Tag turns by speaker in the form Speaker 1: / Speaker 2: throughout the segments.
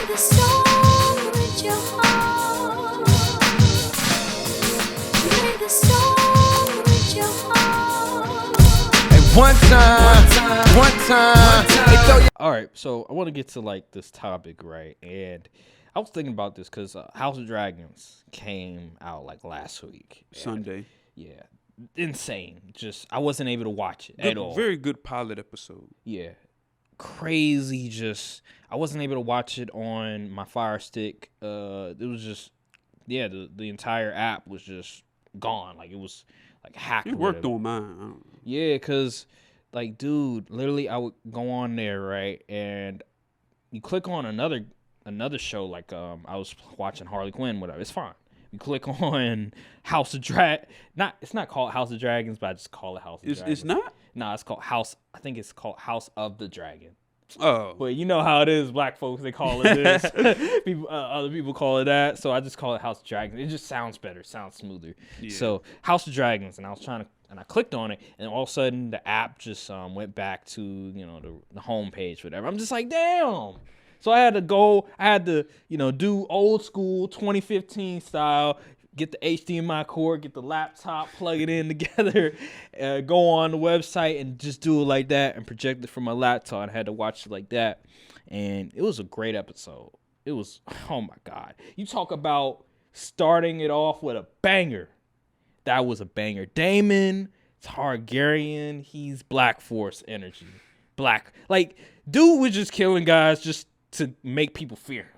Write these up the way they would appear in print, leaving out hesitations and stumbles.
Speaker 1: the song with your heart. Play the song with your heart.
Speaker 2: And one time. Hey, throw your-
Speaker 3: All right, so I want to get to like this topic, right? And I was thinking about this because House of Dragons came out like last week.
Speaker 4: Sunday.
Speaker 3: Yeah, insane. Just I wasn't able to watch it at all.
Speaker 4: Very good pilot episode.
Speaker 3: Yeah, crazy. Just I wasn't able to watch it on my Fire Stick. It was just the entire app was just gone. Like it was like hacked.
Speaker 4: It worked on mine.
Speaker 3: Yeah, cause like dude, literally I would go on there, right, and you click on another show like I was watching Harley Quinn, whatever. It's fine. You click on House of it's not called House of Dragons, but I just call it House of Dragons.
Speaker 4: It's not?
Speaker 3: Nah, it's called House. I think it's called House of the Dragon.
Speaker 4: Oh.
Speaker 3: But you know how it is, black folks, they call it this. People, other people call it that. So I just call it House of Dragons. It just sounds better, sounds smoother. Yeah. So House of Dragons, and I clicked on it, and all of a sudden the app just went back to the home page, whatever. I'm just like, damn. So I had to do old school 2015 style, get the HDMI cord, get the laptop, plug it in together, go on the website and just do it like that and project it from my laptop. I had to watch it like that. And it was a great episode. It was, oh my God. You talk about starting it off with a banger. That was a banger. Daemon Targaryen, he's Black Force energy. Dude was just killing guys just to make people fear him.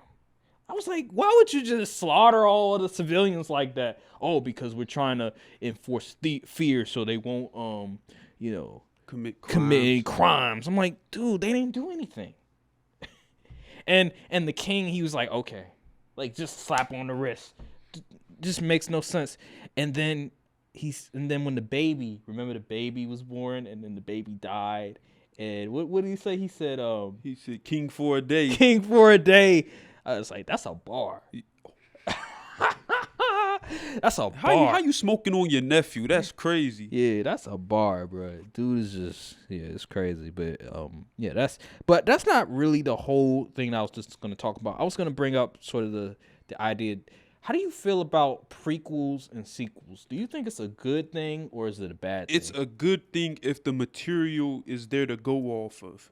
Speaker 3: I was like, why would you just slaughter all of the civilians like that? Oh, because we're trying to enforce fear so they won't, commit any crimes. I'm like, dude, they didn't do anything. and the king, he was like, okay, like just slap on the wrist. Just makes no sense. And then when the baby was born, and then the baby died. And what did he say? He said,
Speaker 4: king for a day.
Speaker 3: King for a day. I was like, that's a bar. That's a bar.
Speaker 4: How you smoking on your nephew? That's crazy.
Speaker 3: Yeah, that's a bar, bro. Dude is just, it's crazy. But that's not really the whole thing that I was just going to talk about. I was going to bring up sort of the idea. How do you feel about prequels and sequels? Do you think it's a good thing or is it a bad thing?
Speaker 4: It's a good thing if the material is there to go off of.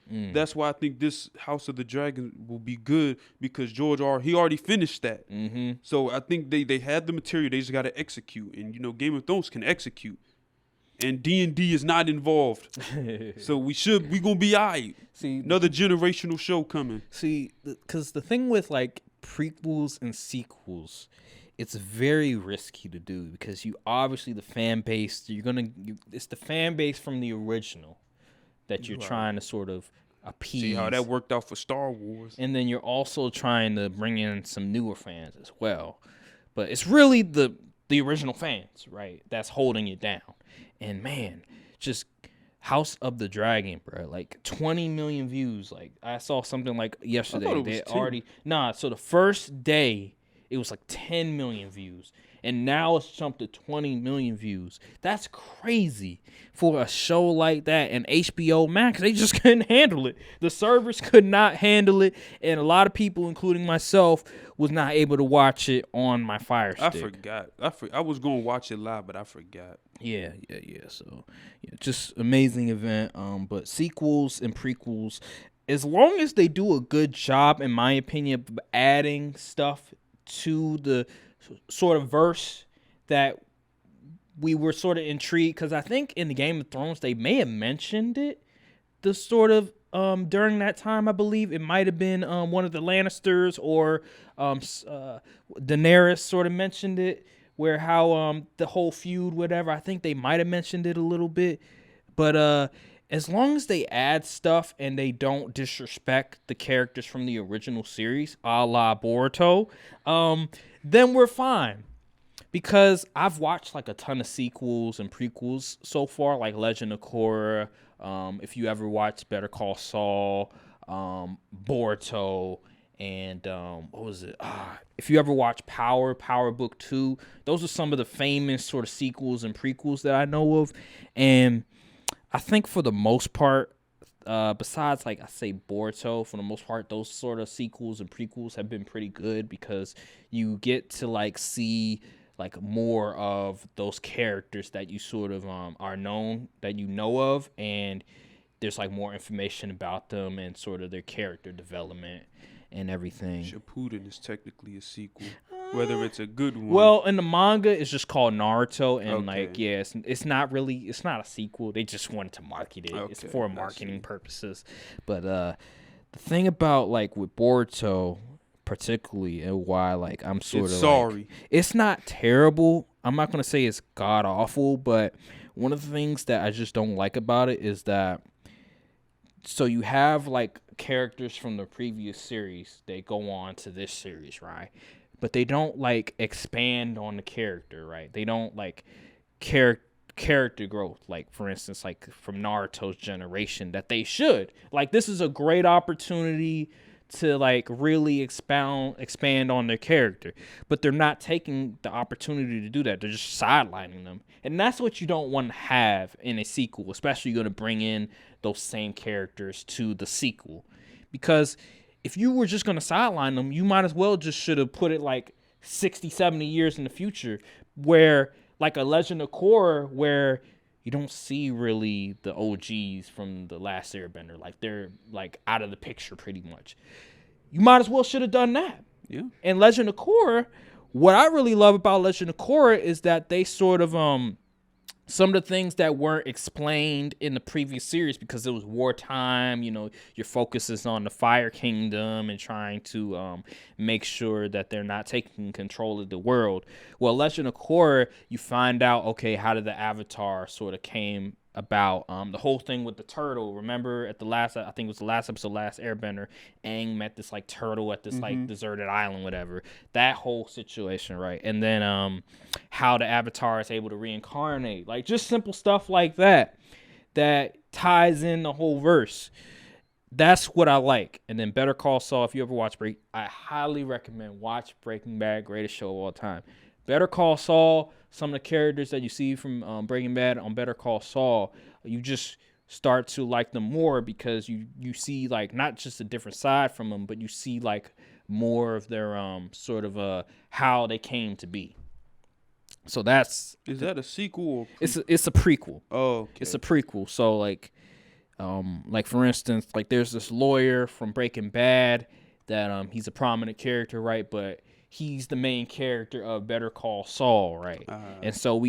Speaker 4: That's why I think this House of the Dragon will be good, because George he already finished that.
Speaker 3: Mm-hmm.
Speaker 4: So I think they had the material. They just got to execute. And, Game of Thrones can execute. And D&D is not involved. So we going to be all right. See, another generational show coming.
Speaker 3: See, because the thing with, like, prequels and sequels, it's very risky to do, because you obviously the fan base, it's the fan base from the original that you're trying to sort of appease.
Speaker 4: See how that worked out for Star Wars.
Speaker 3: And then you're also trying to bring in some newer fans as well. But it's really the original fans, right, that's holding it down. And man, just House of the Dragon, bro, like 20 million views. Like I saw something like yesterday. So the first day it was like 10 million views. And now it's jumped to 20 million views. That's crazy for a show like that. And HBO Max, they just couldn't handle it. The servers could not handle it. And a lot of people, including myself, was not able to watch it on my Fire Stick.
Speaker 4: I forgot. I was going to watch it live, but I forgot.
Speaker 3: Yeah. So, just amazing event. But sequels and prequels, as long as they do a good job, in my opinion, of adding stuff to the sort of verse that we were sort of intrigued, because I think in the Game of Thrones they may have mentioned it, the sort of during that time. I believe it might have been one of the Lannisters or Daenerys sort of mentioned it, where how the whole feud, whatever, I think they might have mentioned it a little bit. But as long as they add stuff and they don't disrespect the characters from the original series, a la Boruto, then we're fine. Because I've watched like a ton of sequels and prequels so far, like Legend of Korra, if you ever watched Better Call Saul, Boruto, and what was it? If you ever watched Power Book 2, those are some of the famous sort of sequels and prequels that I know of. And I think for the most part, besides like I say Boruto, for the most part, those sort of sequels and prequels have been pretty good because you get to like see like more of those characters that you sort of are known, that you know of, and there's like more information about them and sort of their character development and everything.
Speaker 4: Shippuden is technically a sequel, whether it's a good one.
Speaker 3: Well, in the manga, it's just called Naruto, and like, yeah, it's not a sequel. They just wanted to market it. It's for marketing purposes. But the thing about like with Boruto, particularly, and why like I'm sort of sorry, like, it's not terrible. I'm not gonna say it's god awful, but one of the things that I just don't like about it is that. So you have like characters from the previous series, they go on to this series, right? But they don't like expand on the character, right? They don't like character growth, like for instance, like from Naruto's generation, that they should. Like this is a great opportunity to like really expand on their character, but they're not taking the opportunity to do that. They're just sidelining them, and that's what you don't want to have in a sequel, especially you're going to bring in those same characters to the sequel, because if you were just going to sideline them, you might as well just should have put it like 60, 70 years in the future, where like a Legend of Korra, where you don't see really the OGs from the last Airbender. Like they're like out of the picture pretty much. You might as well should have done that.
Speaker 4: Yeah.
Speaker 3: And Legend of Korra, what I really love about Legend of Korra is that they sort of some of the things that weren't explained in the previous series because it was wartime, you know, your focus is on the Fire Kingdom and trying to make sure that they're not taking control of the world. Well, Legend of Korra, you find out, okay, how did the Avatar sort of came about, the whole thing with the turtle. Remember at the last, I think it was the last episode, Last Airbender, Aang met this like turtle at this like deserted island, whatever. That whole situation, right? And then how the Avatar is able to reincarnate, like just simple stuff like that ties in the whole verse. That's what I like. And then Better Call Saul, if you ever watch I highly recommend watch Breaking Bad, greatest show of all time. Better Call Saul, some of the characters that you see from Breaking Bad on Better Call Saul, you just start to like them more because you see like not just a different side from them, but you see like more of their sort of how they came to be. So is
Speaker 4: that a sequel? Or
Speaker 3: it's a prequel.
Speaker 4: Oh, okay.
Speaker 3: It's a prequel. So like for instance, like there's this lawyer from Breaking Bad that he's a prominent character, right? But he's the main character of Better Call Saul, right? And so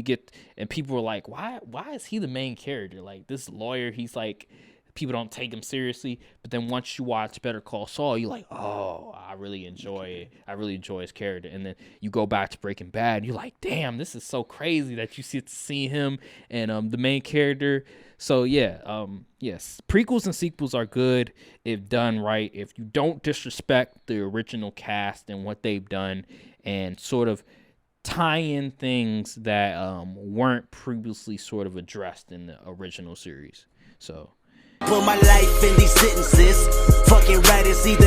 Speaker 3: and people are like, why is he the main character? Like this lawyer, he's like, people don't take him seriously. But then once you watch Better Call Saul, you're like, oh, I really enjoy it. I really enjoy his character. And then you go back to Breaking Bad, and you're like, damn, this is so crazy that you get to see him and the main character. So yeah, yes, prequels and sequels are good if done right. If you don't disrespect the original cast and what they've done, and sort of tie in things that weren't previously sort of addressed in the original series. So.
Speaker 1: Put my life in these sentences. Fucking right, it's either